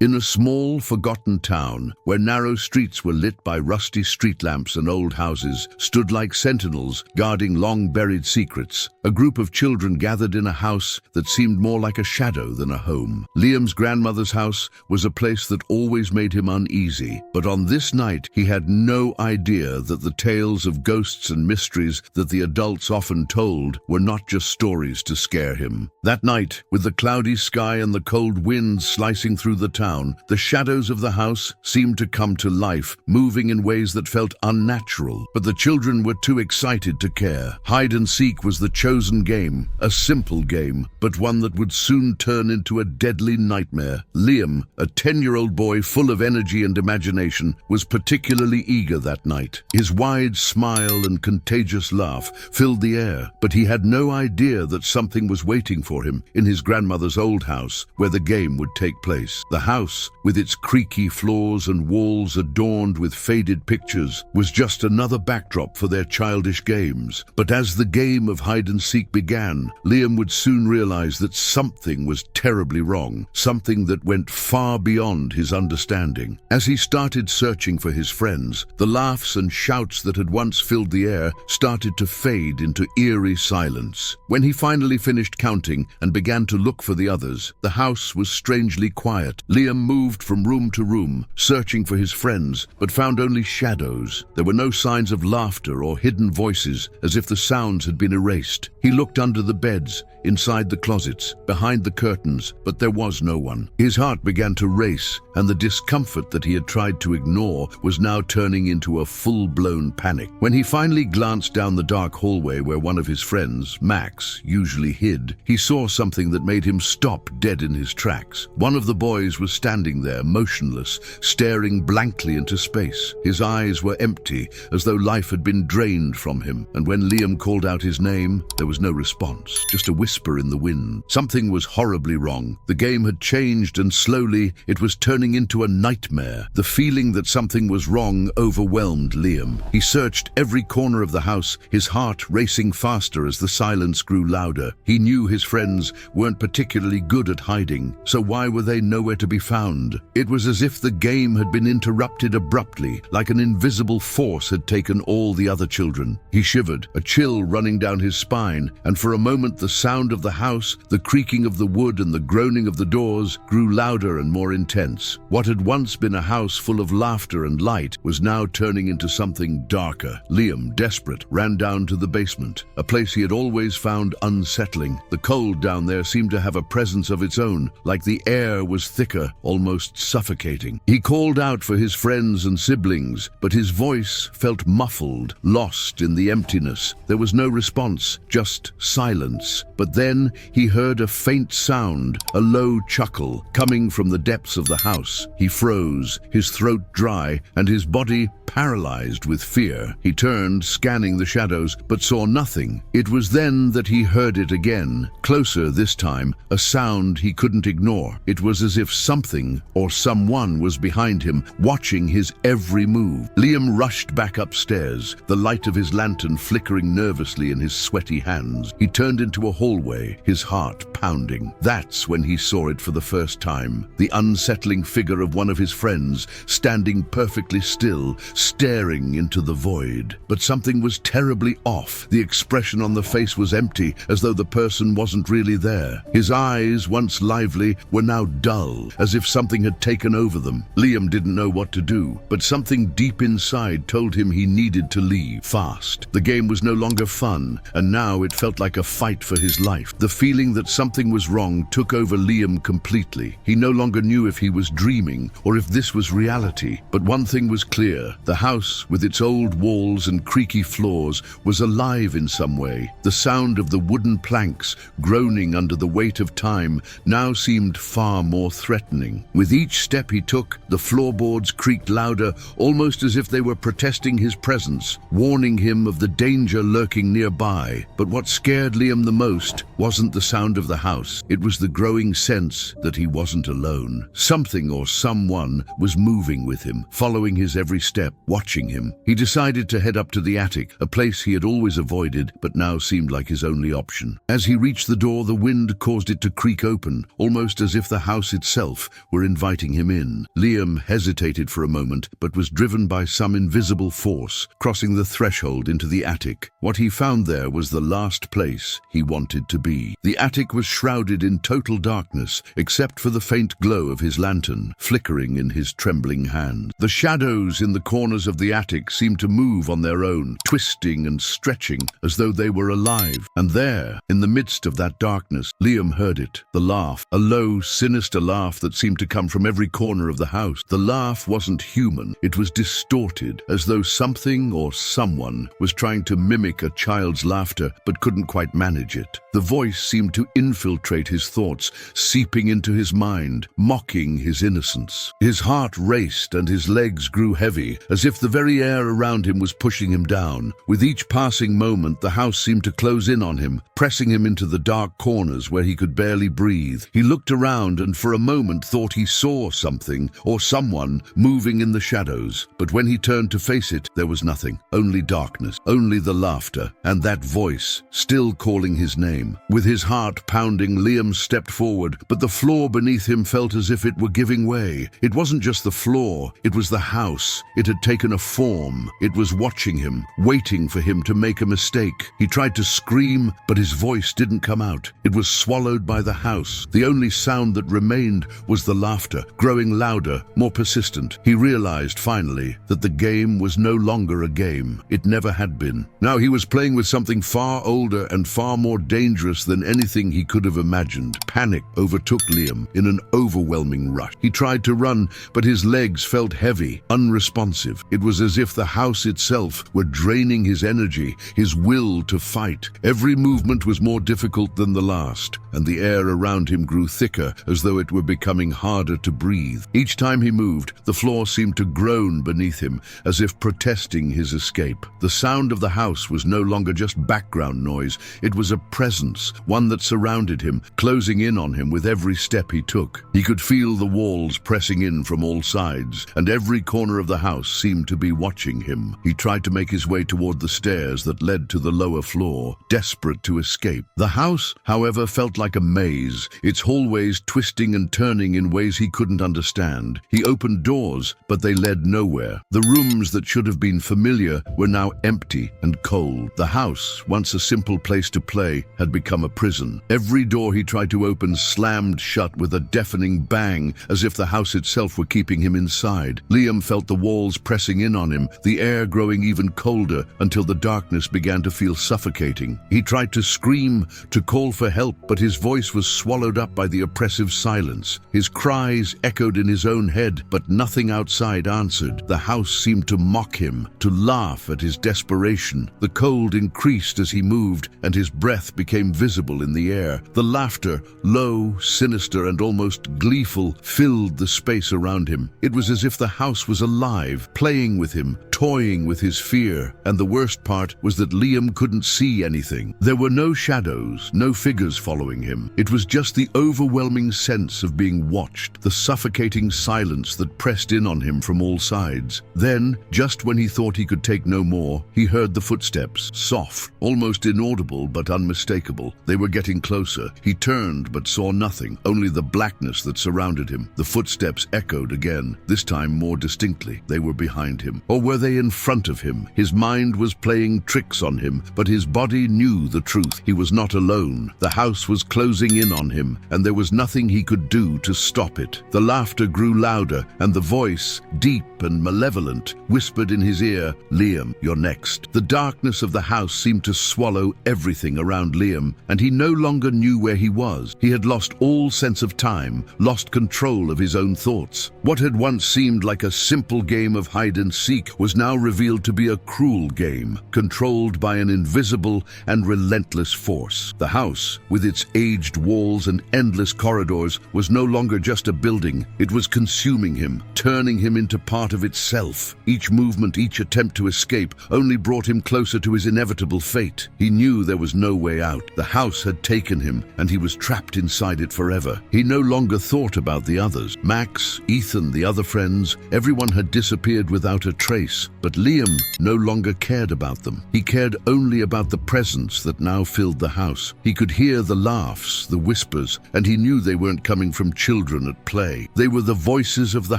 In a small, forgotten town, where narrow streets were lit by rusty street lamps and old houses, stood like sentinels guarding long-buried secrets. A group of children gathered in a house that seemed more like a shadow than a home. Liam's grandmother's house was a place that always made him uneasy, but on this night he had no idea that the tales of ghosts and mysteries that the adults often told were not just stories to scare him. That night, with the cloudy sky and the cold winds slicing through the town, the shadows of the house seemed to come to life, moving in ways that felt unnatural. But the children were too excited to care. Hide and seek was the chosen game, a simple game, but one that would soon turn into a deadly nightmare. Liam, a 10-year-old boy full of energy and imagination, was particularly eager that night. His wide smile and contagious laugh filled the air, but he had no idea that something was waiting for him in his grandmother's old house, where the game would take place. The house, with its creaky floors and walls adorned with faded pictures, was just another backdrop for their childish games. But as the game of hide-and-seek began, Liam would soon realize that something was terribly wrong, something that went far beyond his understanding. As he started searching for his friends, the laughs and shouts that had once filled the air started to fade into eerie silence. When he finally finished counting and began to look for the others, the house was strangely quiet. Liam moved from room to room, searching for his friends, but found only shadows. There were no signs of laughter or hidden voices, as if the sounds had been erased. He looked under the beds, inside the closets, behind the curtains, but there was no one. His heart began to race, and the discomfort that he had tried to ignore was now turning into a full-blown panic. When he finally glanced down the dark hallway where one of his friends, Max, usually hid, he saw something that made him stop dead in his tracks. One of the boys was standing there, motionless, staring blankly into space. His eyes were empty, as though life had been drained from him, and when Liam called out his name, there was no response, just a whisper in the wind. Something was horribly wrong. The game had changed, and slowly it was turning into a nightmare. The feeling that something was wrong overwhelmed Liam. He searched every corner of the house, his heart racing faster as the silence grew louder. He knew his friends weren't particularly good at hiding, so why were they nowhere to be found? It was as if the game had been interrupted abruptly, like an invisible force had taken all the other children. He shivered, a chill running down his spine, and for a moment the sound of the house, the creaking of the wood and the groaning of the doors grew louder and more intense. What had once been a house full of laughter and light was now turning into something darker. Liam, desperate, ran down to the basement, a place he had always found unsettling. The cold down there seemed to have a presence of its own, like the air was thicker, almost suffocating. He called out for his friends and siblings, but his voice felt muffled, lost in the emptiness. There was no response, just silence. But then he heard a faint sound, a low chuckle, coming from the depths of the house. He froze, his throat dry, and his body paralyzed with fear. He turned, scanning the shadows, but saw nothing. It was then that he heard it again, closer this time, a sound he couldn't ignore. It was as if something or someone was behind him, watching his every move. Liam rushed back upstairs, the light of his lantern flickering nervously in his sweaty hands. He turned into a hallway, his heart pounding. That's when he saw it for the first time, the unsettling figure of one of his friends, standing perfectly still, staring into the void. But something was terribly off. The expression on the face was empty, as though the person wasn't really there. His eyes, once lively, were now dull, as if something had taken over them. Liam didn't know what to do, but something deep inside told him he needed to leave, fast. The game was no longer fun, and now it felt like a fight for his life. The feeling that something was wrong took over Liam completely. He no longer knew if he was dreaming or if this was reality. But one thing was clear. The house, with its old walls and creaky floors, was alive in some way. The sound of the wooden planks, groaning under the weight of time, now seemed far more threatening. With each step he took, the floorboards creaked louder, almost as if they were protesting his presence, warning him of the danger lurking nearby. But what scared Liam the most wasn't the sound of the house. It was the growing sense that he wasn't alone. Something or someone was moving with him, following his every step, watching him. He decided to head up to the attic, a place he had always avoided, but now seemed like his only option. As he reached the door, the wind caused it to creak open, almost as if the house itself were inviting him in. Liam hesitated for a moment, but was driven by some invisible force, crossing the threshold into the attic. What he found there was the last place he wanted to be. The attic was shrouded in total darkness, except for the faint glow of his lantern, flickering in his trembling hand. The shadows in the corners of the attic seemed to move on their own, twisting and stretching as though they were alive. And there, in the midst of that darkness, Liam heard it. The laugh, a low, sinister laugh that seemed to come from every corner of the house. The laugh wasn't human. It was distorted, as though something or someone was trying to mimic a child's laughter but couldn't quite manage it. The voice seemed to infiltrate his thoughts, seeping into his mind, mocking his innocence. His heart raced and his legs grew heavy, as if the very air around him was pushing him down. With each passing moment, the house seemed to close in on him, pressing him into the dark corners where he could barely breathe. He looked around and for a moment thought he saw something or someone moving in the shadows. But when he turned to face it, there was nothing. Only darkness, only the laughter, and that voice, still calling his name. With his heart pounding, Liam stepped forward, but the floor beneath him felt as if it were giving way. It wasn't just the floor, it was the house. It had taken a form. It was watching him, waiting for him to make a mistake. He tried to scream, but his voice didn't come out. It was swallowed by the house. The only sound that remained was the laughter, growing louder, more persistent. He realized finally that the game was no longer a game. It never had been. Now he was playing with something far older and far more dangerous than anything he could have imagined. Panic overtook Liam in an overwhelming rush. He tried to run, but his legs felt heavy, unresponsive. It was as if the house itself were draining his energy, his will to fight. Every movement was more difficult than the last, and the air around him grew thicker, as though it were becoming harder to breathe. Each time he moved, the floor seemed to groan beneath him, as if protesting his escape. The sound of the house was no longer just background noise. It was a presence, one that surrounded him, closing in on him with every step he took. He could feel the walls pressing in from all sides, and every corner of the house seemed to be watching him. He tried to make his way toward the stairs that led to the lower floor, desperate to escape. The house, however, felt like a maze, its hallways twisting and turning in ways he couldn't understand. He opened doors, but they led nowhere. The rooms that should have been familiar were now empty and cold. The house, once a simple place to play, had become a prison. Every door he tried to open slammed shut with a deafening bang, as if the house itself were keeping him inside. Liam felt the walls pressing in on him, the air growing even colder, until the darkness began to feel suffocating. He tried to scream, to call for help, but his voice was swallowed up by the oppressive silence. His cries echoed in his own head, but nothing outside answered. The house seemed to mock him, to laugh at his desperation. The cold increased as he moved, and his breath became visible in the air. The laughter, low, sinister, and almost gleeful, filled the space around him. It was as if the house was alive, playing with him, toying with his fear. And the worst part was that Liam couldn't see anything. There were no shadows, no figures following him. It was just the overwhelming sense of being watched, the suffocating silence that pressed in on him from all sides. Then, just when he thought he could take no more, he heard the footsteps, soft, almost inaudible but unmistakable. They were getting closer. He turned but saw nothing, only the blackness that surrounded him. The footsteps echoed again, this time more distinctly. They were behind him. Or were they in front of him? His mind was playing tricks on him, but his body knew the truth. He was not alone. The house was closing in on him, and there was nothing he could do to stop it. The laughter grew louder, and the voice, deep and malevolent, whispered in his ear, "Liam, you're next." The darkness of the house seemed to swallow everything around Liam, and he no longer knew where he was. He had lost all sense of time, lost control of his own thoughts. What had once seemed like a simple game of hide and seek was now revealed to be a cruel game, controlled by an invisible and relentless force. The house, with its aged walls and endless corridors, was no longer just a building. It was consuming him, turning him into part of itself. Each movement, each attempt to escape, only brought him closer to his inevitable fate. He knew there was no way out. The house had taken him, and he was trapped inside it forever. He no longer thought about the others. Max, Ethan, the other friends, everyone had disappeared without a trace. house. But Liam no longer cared about them. He cared only about the presence that now filled the house. He could hear the laughs, the whispers, and he knew they weren't coming from children at play. They were the voices of the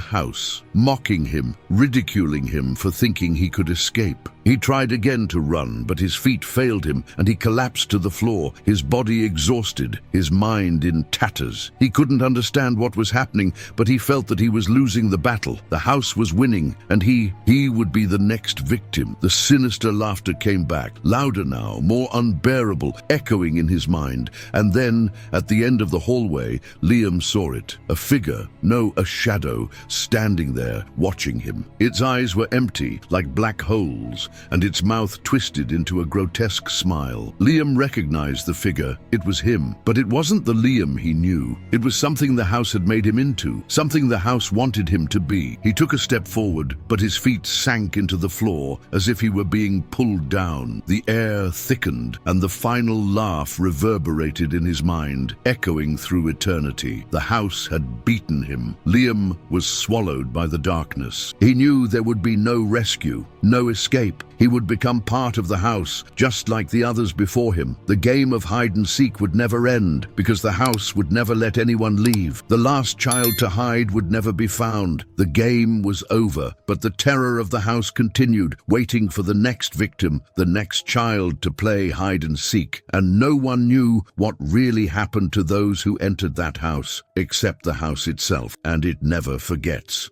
house, mocking him, ridiculing him for thinking he could escape. He tried again to run, but his feet failed him and he collapsed to the floor, his body exhausted, his mind in tatters. He couldn't understand what was happening, but he felt that he was losing the battle. The house was winning, and he would be the next victim. The sinister laughter came back, louder now, more unbearable, echoing in his mind. And then, at the end of the hallway, Liam saw it. A figure, no, a shadow, standing there, watching him. Its eyes were empty, like black holes, and its mouth twisted into a grotesque smile. Liam recognized the figure. It was him. But it wasn't the Liam he knew. It was something the house had made him into, something the house wanted him to be. He took a step forward, but his feet sank into the floor as if he were being pulled down. The air thickened, and the final laugh reverberated in his mind, echoing through eternity. The house had beaten him. Liam was swallowed by the darkness. He knew there would be no rescue, no escape. He would become part of the house, just like the others before him. The game of hide and seek would never end, because the house would never let anyone leave. The last child to hide would never be found. The game was over, but the terror of the house continued, waiting for the next victim, the next child to play hide and seek. And no one knew what really happened to those who entered that house, except the house itself, and it never forgets.